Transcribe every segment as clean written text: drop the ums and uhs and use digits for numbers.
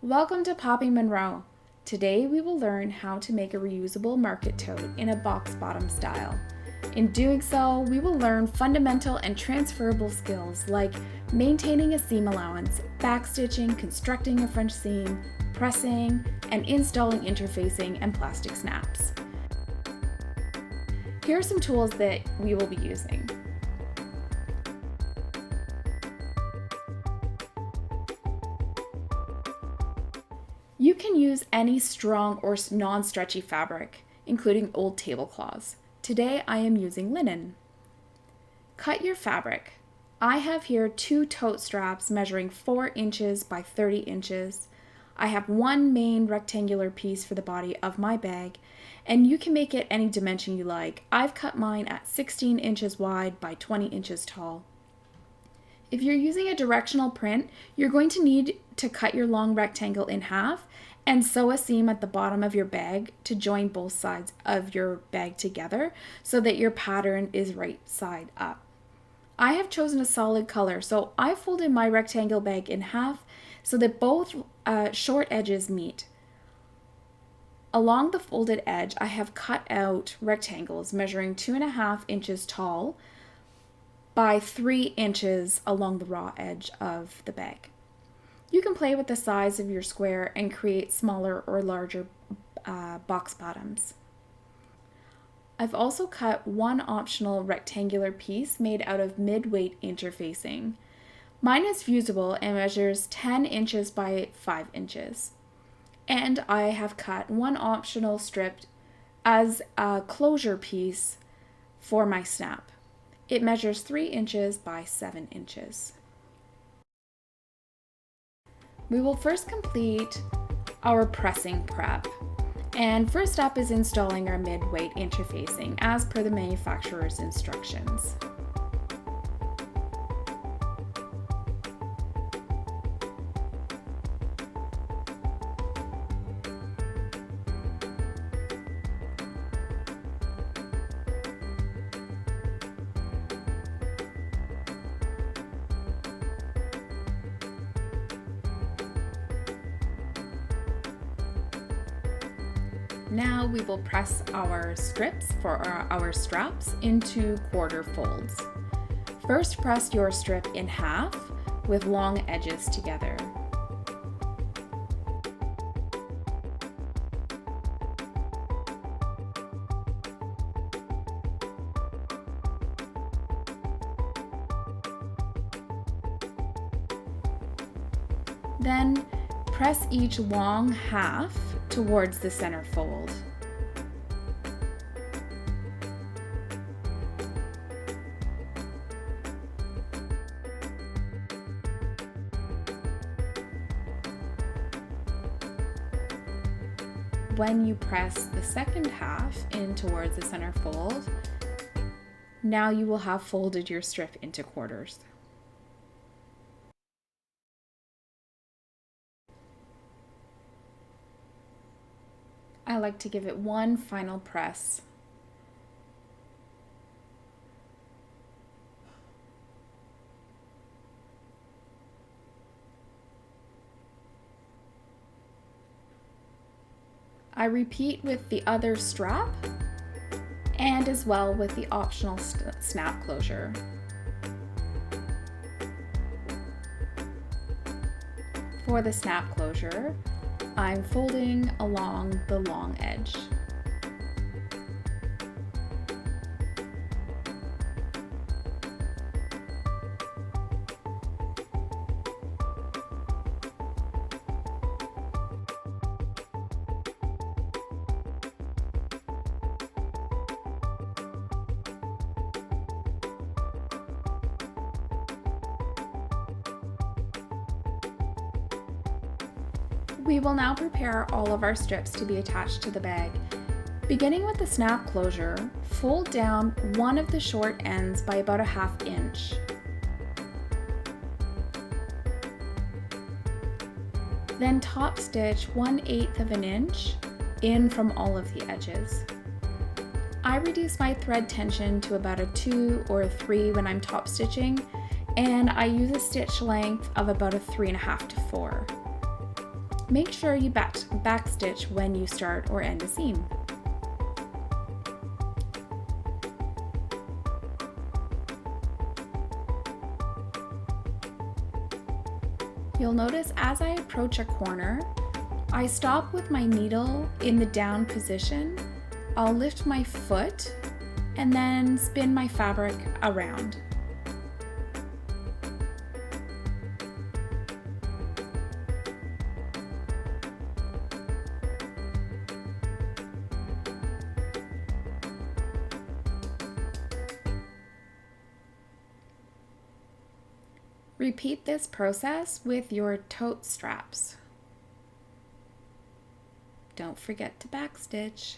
Welcome to Poppy Monroe. Today we will learn how to make a reusable market tote in a box bottom style. In doing so, we will learn fundamental and transferable skills like maintaining a seam allowance, backstitching, constructing a French seam, pressing, and installing interfacing and plastic snaps. Here are some tools that we will be using. You can use any strong or non-stretchy fabric, including old tablecloths. Today I am using linen. Cut your fabric. I have here 2 tote straps measuring 4 inches by 30 inches. I have one main rectangular piece for the body of my bag, and you can make it any dimension you like. I've cut mine at 16 inches wide by 20 inches tall. If you're using a directional print, you're going to need to cut your long rectangle in half and sew a seam at the bottom of your bag to join both sides of your bag together so that your pattern is right side up. I have chosen a solid color, so I folded my rectangle bag in half so that both short edges meet. Along the folded edge, I have cut out rectangles measuring 2.5 inches tall by 3 inches along the raw edge of the bag. You can play with the size of your square and create smaller or larger box bottoms. I've also cut one optional rectangular piece made out of mid-weight interfacing. Mine is fusible and measures 10 inches by 5 inches. And I have cut one optional strip as a closure piece for my snap. It measures 3 inches by 7 inches. We will first complete our pressing prep. And first up is installing our mid-weight interfacing as per the manufacturer's instructions. Now we will press our strips for our straps into quarter folds. First, press your strip in half with long edges together. Then press each long half towards the center fold. When you press the second half in towards the center fold, now you will have folded your strip into quarters. I like to give it one final press. I repeat with the other strap and as well with the optional snap closure. For the snap closure, I'm folding along the long edge. We will now prepare all of our strips to be attached to the bag. Beginning with the snap closure, fold down one of the short ends by about 1/2 inch. Then top stitch 1/8 of an inch in from all of the edges. I reduce my thread tension to about a 2 or a 3 when I'm top stitching, and I use a stitch length of about a 3.5 to 4. Make sure you backstitch when you start or end a seam. You'll notice as I approach a corner, I stop with my needle in the down position. I'll lift my foot and then spin my fabric around. Repeat this process with your tote straps. Don't forget to backstitch.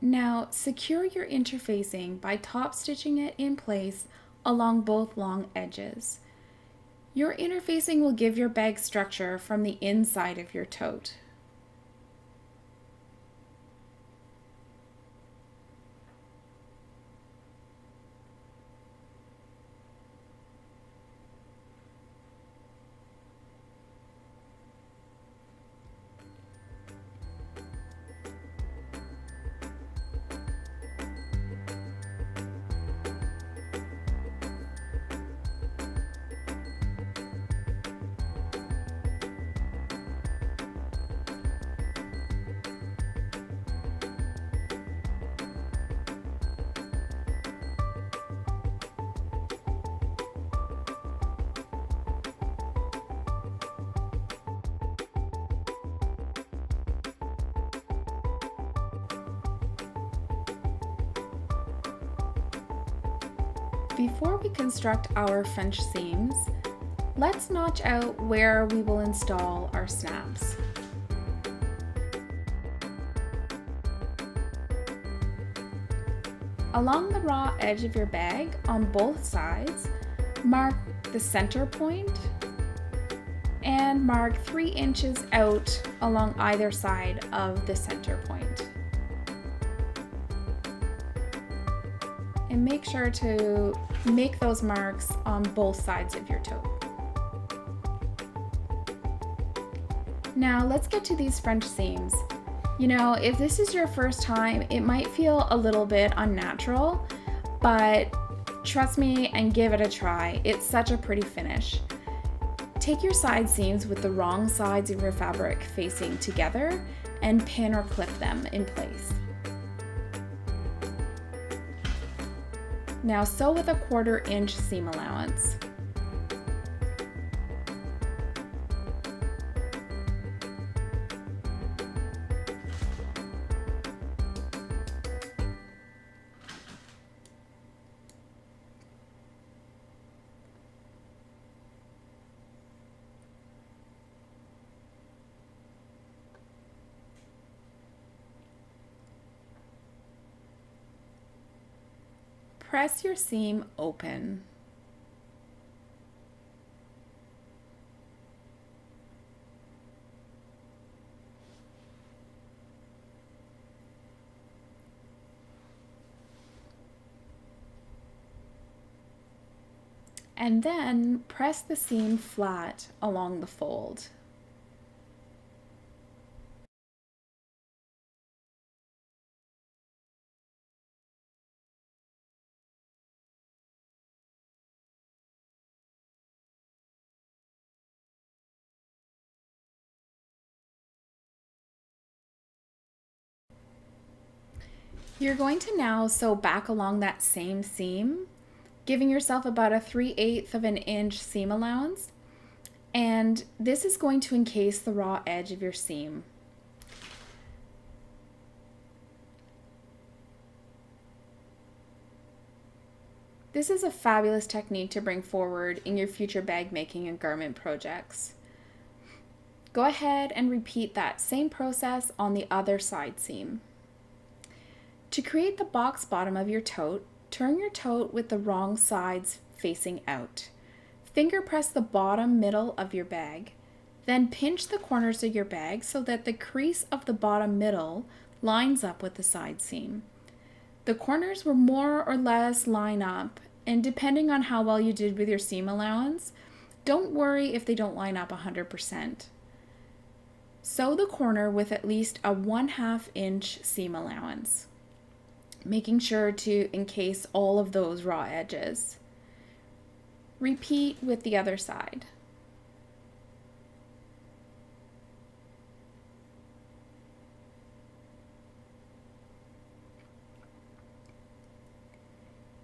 Now secure your interfacing by top stitching it in place along both long edges. Your interfacing will give your bag structure from the inside of your tote. Before we construct our French seams, let's notch out where we will install our snaps. Along the raw edge of your bag on both sides, mark the center point and mark 3 inches out along either side of the center point. And make sure to make those marks on both sides of your tote. Now let's get to these French seams. You know, if this is your first time, it might feel a little bit unnatural, but trust me and give it a try. It's such a pretty finish. Take your side seams with the wrong sides of your fabric facing together and pin or clip them in place. Now sew with a 1/4 inch seam allowance. Press your seam open. And then press the seam flat along the fold. You're going to now sew back along that same seam, giving yourself about a 3/8 of an inch seam allowance, and this is going to encase the raw edge of your seam. This is a fabulous technique to bring forward in your future bag making and garment projects. Go ahead and repeat that same process on the other side seam. To create the box bottom of your tote, turn your tote with the wrong sides facing out. Finger press the bottom middle of your bag. Then pinch the corners of your bag so that the crease of the bottom middle lines up with the side seam. The corners will more or less line up, and depending on how well you did with your seam allowance, don't worry if they don't line up 100%. Sew the corner with at least a 1/2 inch seam allowance, making sure to encase all of those raw edges. Repeat with the other side.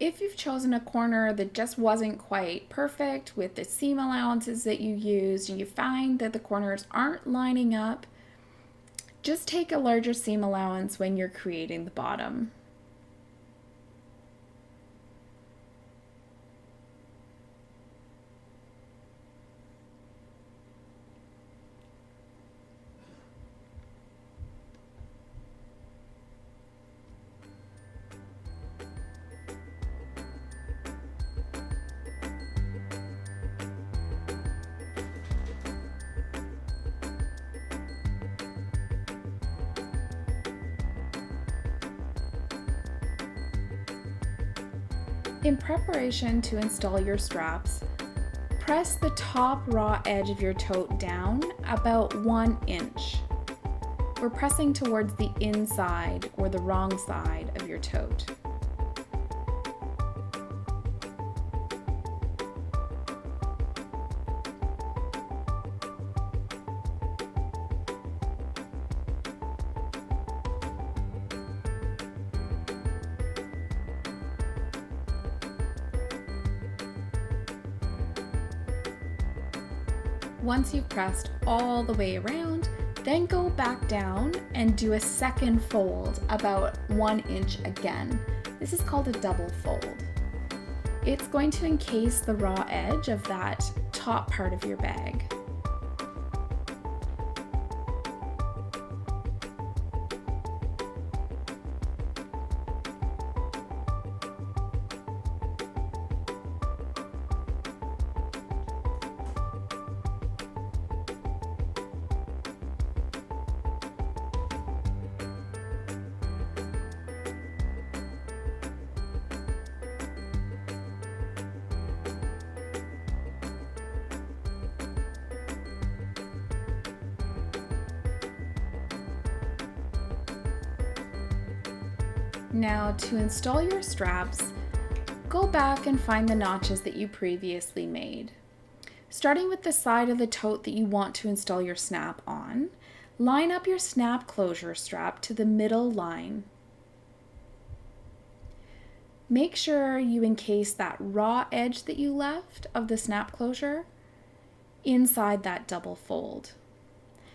If you've chosen a corner that just wasn't quite perfect with the seam allowances that you used and you find that the corners aren't lining up, just take a larger seam allowance when you're creating the bottom. In preparation to install your straps, press the top raw edge of your tote down about 1 inch. We're pressing towards the inside or the wrong side of your tote. Once you've pressed all the way around, then go back down and do a second fold about 1 inch again. This is called a double fold. It's going to encase the raw edge of that top part of your bag. Now, to install your straps, go back and find the notches that you previously made. Starting with the side of the tote that you want to install your snap on, line up your snap closure strap to the middle line. Make sure you encase that raw edge that you left of the snap closure inside that double fold.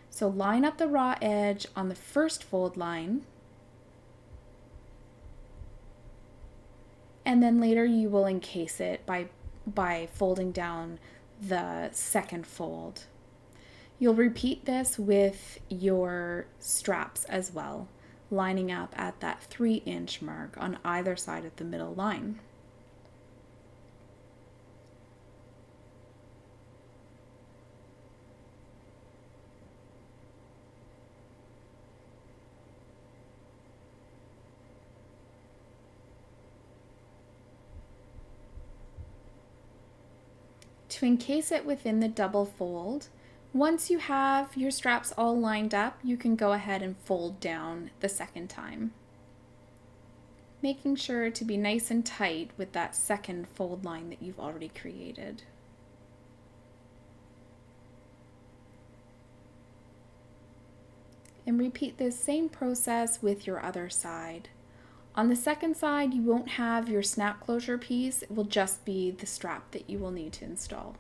So line up the raw edge on the first fold line, and then later you will encase it by folding down the second fold. You'll repeat this with your straps as well, lining up at that 3 inch mark on either side of the middle line. To encase it within the double fold, once you have your straps all lined up, you can go ahead and fold down the second time, making sure to be nice and tight with that second fold line that you've already created. And repeat this same process with your other side. On the second side, you won't have your snap closure piece, it will just be the strap that you will need to install.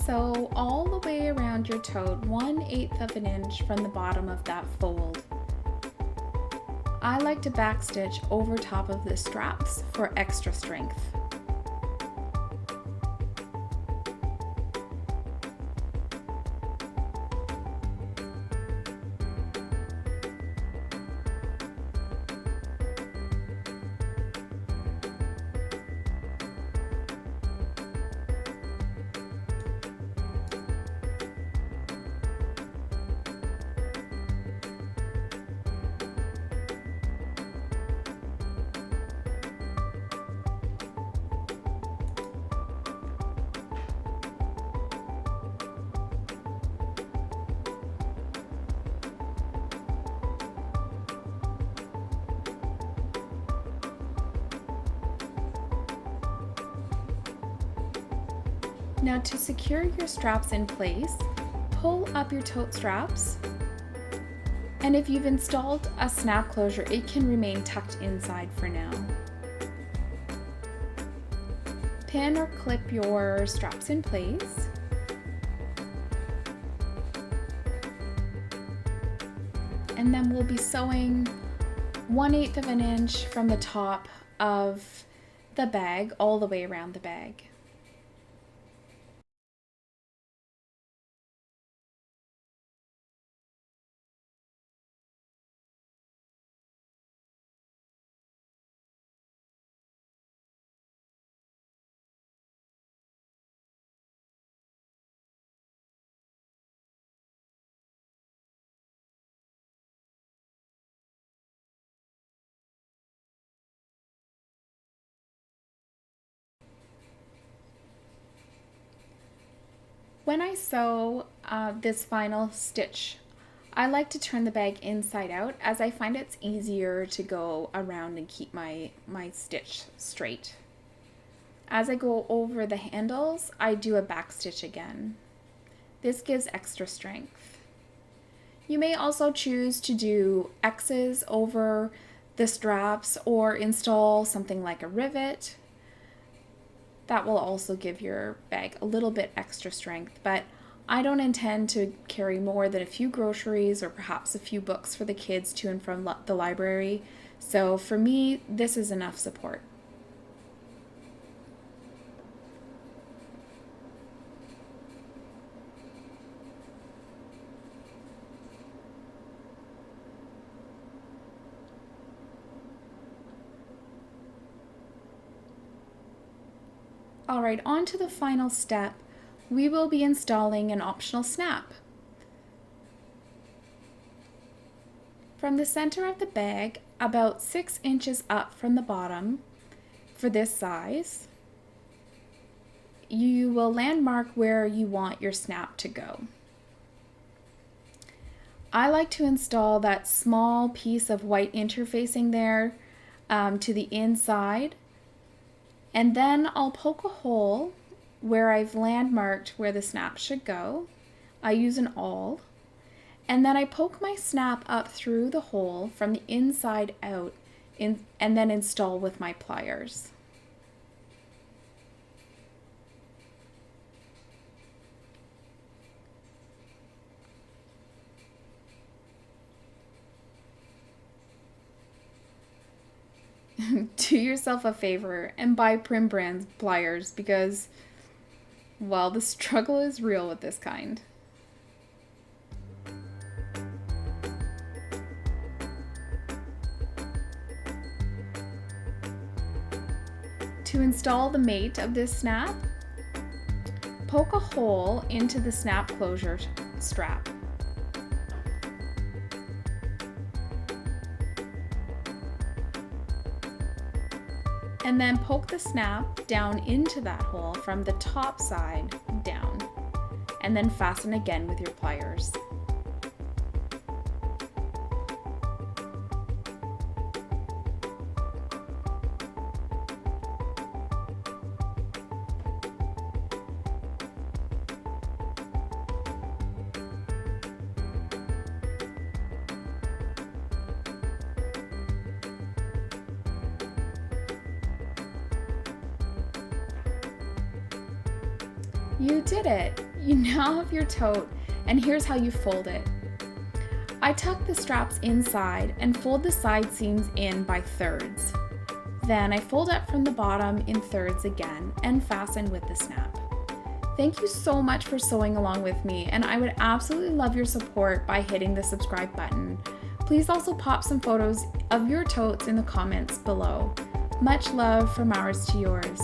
sew all the way around your tote 1/8 of an inch from the bottom of that fold. I like to backstitch over top of the straps for extra strength. Now to secure your straps in place, pull up your tote straps, and if you've installed a snap closure, it can remain tucked inside for now. Pin or clip your straps in place. And then we'll be sewing 1/8 of an inch from the top of the bag all the way around the bag. When I sew this final stitch, I like to turn the bag inside out as I find it's easier to go around and keep my stitch straight. As I go over the handles, I do a back stitch again. This gives extra strength. You may also choose to do X's over the straps or install something like a rivet. That will also give your bag a little bit extra strength, but I don't intend to carry more than a few groceries or perhaps a few books for the kids to and from the library. So for me, this is enough support. All right, on to the final step. We will be installing an optional snap. From the center of the bag, about 6 inches up from the bottom, for this size, you will landmark where you want your snap to go. I like to install that small piece of white interfacing there to the inside, and then I'll poke a hole where I've landmarked where the snap should go. I use an awl, and then I poke my snap up through the hole from the inside out and then install with my pliers. Do yourself a favor and buy Prim Brand's pliers because, well, the struggle is real with this kind. To install the mate of this snap, poke a hole into the snap closure strap. And then poke the snap down into that hole from the top side down, and then fasten again with your pliers. You did it! You now have your tote, and here's how you fold it. I tuck the straps inside and fold the side seams in by thirds. Then I fold up from the bottom in thirds again and fasten with the snap. Thank you so much for sewing along with me, and I would absolutely love your support by hitting the subscribe button. Please also pop some photos of your totes in the comments below. Much love from ours to yours.